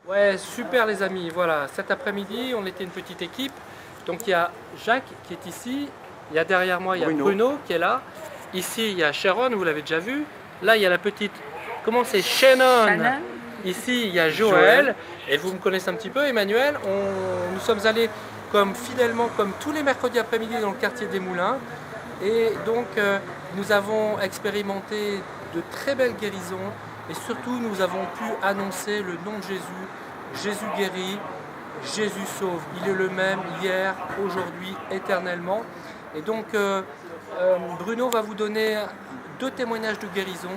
Ouais, super les amis. Voilà, cet après-midi, on était une petite équipe. Donc il y a Jacques qui est ici. Il y a derrière moi, il y a Bruno qui est là. Ici, il y a Sharon, vous l'avez déjà vu. Là, il y a la petite, comment c'est, Shannon. Ici, il y a Joël. Et vous me connaissez un petit peu, Emmanuel. Nous sommes allés comme fidèlement, comme tous les mercredis après-midi dans le quartier des Moulins. Et donc, nous avons expérimenté de très belles guérisons. Et surtout, nous avons pu annoncer le nom de Jésus. Jésus guérit, Jésus sauve. Il est le même hier, aujourd'hui, éternellement. Et donc, Bruno va vous donner 2 témoignages de guérison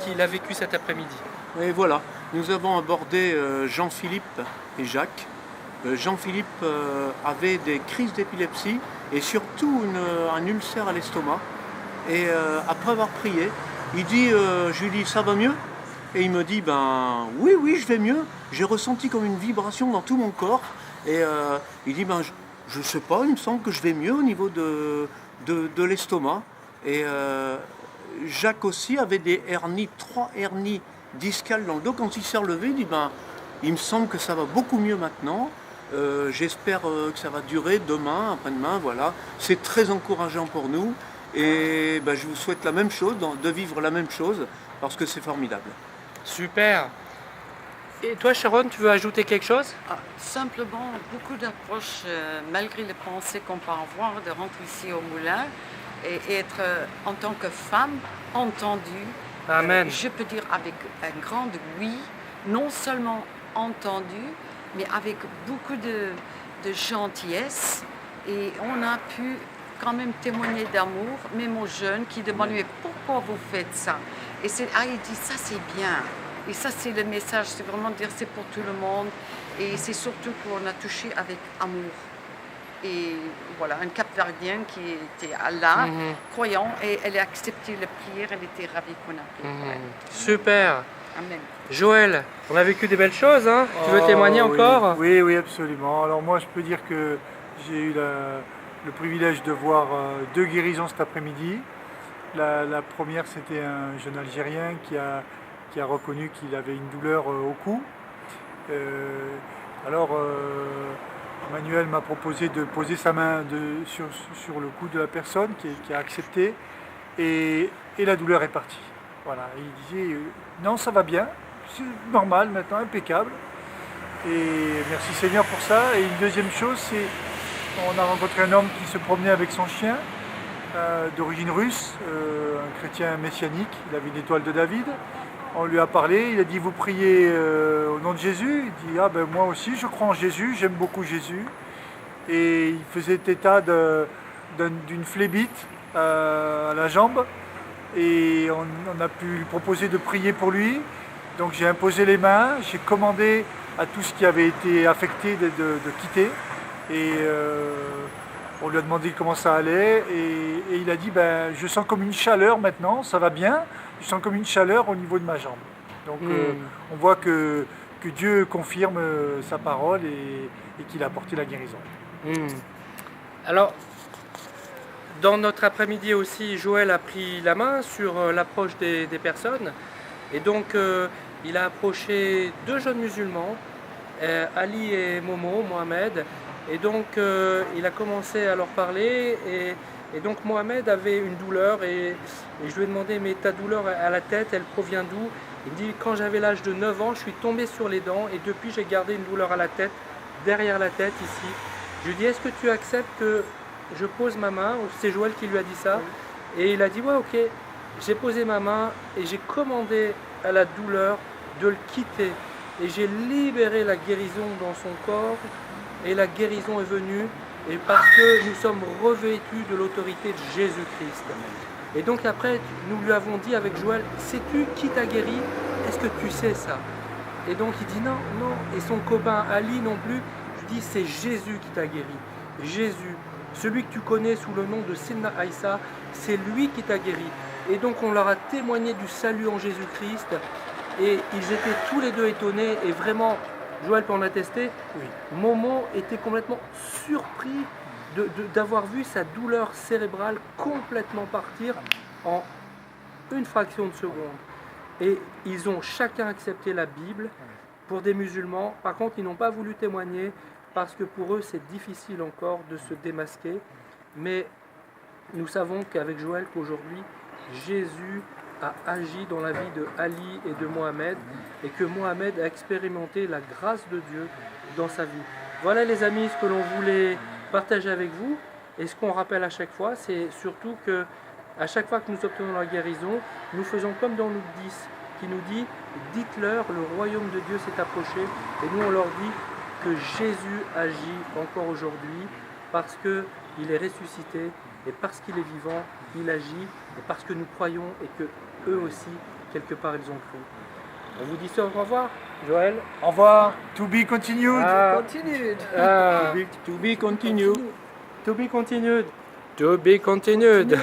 qu'il a vécu cet après-midi. Et voilà, nous avons abordé Jean-Philippe et Jacques. Jean-Philippe avait des crises d'épilepsie et surtout un ulcère à l'estomac. Et après avoir prié, il dit, je lui dis, ça va mieux? Et il me dit, ben oui, oui, je vais mieux. J'ai ressenti comme une vibration dans tout mon corps. Et il dit, ben je sais pas, il me semble que je vais mieux au niveau de l'estomac. Et Jacques aussi avait des hernies, 3 hernies discales dans le dos. Quand il s'est relevé, il dit, ben il me semble que ça va beaucoup mieux maintenant. J'espère que ça va durer demain, après-demain, voilà. C'est très encourageant pour nous. Et ben, je vous souhaite la même chose, de vivre la même chose, parce que c'est formidable. Super. Et toi, Sharon, tu veux ajouter quelque chose? Simplement, beaucoup d'approches, malgré les pensées qu'on peut avoir, de rentrer ici au moulin et être, en tant que femme, entendue. Amen. Je peux dire avec un grand oui, non seulement entendue, mais avec beaucoup de gentillesse. Et on a pu quand même témoigner d'amour, même aux jeunes qui demandaient pourquoi vous faites ça. Et il dit ça c'est bien. Et ça c'est le message, c'est vraiment dire c'est pour tout le monde. Et c'est surtout qu'on a touché avec amour. Et voilà, un Cap-Verdien qui était là, croyant, et elle a accepté la prière, elle était ravie qu'on a prié. Super. Amen. Joël, on a vécu des belles choses, hein? Tu veux témoigner encore? Oui, oui, absolument. Alors moi, je peux dire que j'ai eu le privilège de voir 2 guérisons cet après-midi. La première, c'était un jeune Algérien qui a reconnu qu'il avait une douleur au cou. Manuel m'a proposé de poser sa main sur le cou de la personne qui a accepté et la douleur est partie. Voilà, et il disait non, ça va bien, c'est normal maintenant, impeccable. Et merci Seigneur pour ça. Et une deuxième chose, c'est on a rencontré un homme qui se promenait avec son chien d'origine russe, un chrétien messianique, il avait une étoile de David. On lui a parlé, il a dit vous priez au nom de Jésus. Il dit ah ben moi aussi je crois en Jésus, j'aime beaucoup Jésus. Et il faisait état d'une phlébite à la jambe. Et on a pu lui proposer de prier pour lui. Donc j'ai imposé les mains, j'ai commandé à tout ce qui avait été affecté de quitter. Et on lui a demandé comment ça allait. Et il a dit ben, je sens comme une chaleur maintenant, ça va bien. Je sens comme une chaleur au niveau de ma jambe. Donc on voit que Dieu confirme sa parole et qu'il a apporté la guérison. Alors, dans notre après-midi aussi, Joël a pris la main sur l'approche des personnes. Et donc, il a approché 2 jeunes musulmans, Ali et Mohamed. Et donc, il a commencé à leur parler. Et donc, Mohamed avait une douleur. Et je lui ai demandé, mais ta douleur à la tête, elle provient d'où? Il me dit, quand j'avais l'âge de 9 ans, je suis tombé sur les dents. Et depuis, j'ai gardé une douleur à la tête, derrière la tête, ici. Je lui ai dit, est-ce que tu acceptes que je pose ma main? C'est Joël qui lui a dit ça. Et il a dit, ouais, ok. J'ai posé ma main et j'ai commandé à la douleur de le quitter. Et j'ai libéré la guérison dans son corps. Et la guérison est venue. Et parce que nous sommes revêtus de l'autorité de Jésus-Christ. Et donc après, nous lui avons dit avec Joël, sais-tu qui t'a guéri? Est-ce que tu sais ça? Et donc il dit non, non. Et son copain Ali non plus. Je dis, c'est Jésus qui t'a guéri. Jésus. Celui que tu connais sous le nom de Sidna Aïssa, c'est lui qui t'a guéri. Et donc on leur a témoigné du salut en Jésus-Christ. Et ils étaient tous les 2 étonnés. Et vraiment, Joël peut en attester, Momo était complètement surpris d'avoir vu sa douleur cérébrale complètement partir en une fraction de seconde. Et ils ont chacun accepté la Bible. pour des musulmans. Par contre, ils n'ont pas voulu témoigner parce que pour eux, c'est difficile encore de se démasquer. Mais nous savons qu'avec Joël, qu'aujourd'hui, Jésus a agi dans la vie de Ali et de Mohamed et que Mohamed a expérimenté la grâce de Dieu dans sa vie. Voilà les amis, ce que l'on voulait partager avec vous. Et ce qu'on rappelle à chaque fois, c'est surtout que à chaque fois que nous obtenons la guérison, nous faisons comme dans Luc 10, qui nous dit « Dites-leur, le royaume de Dieu s'est approché ». Et nous, on leur dit que Jésus agit encore aujourd'hui parce qu'il est ressuscité et parce qu'il est vivant, il agit et parce que nous croyons et que eux aussi, quelque part, ils ont cru. On vous dit ça, au revoir, Joël. Au revoir. To be continued. Continued. To be continued. To be continued. To be continued.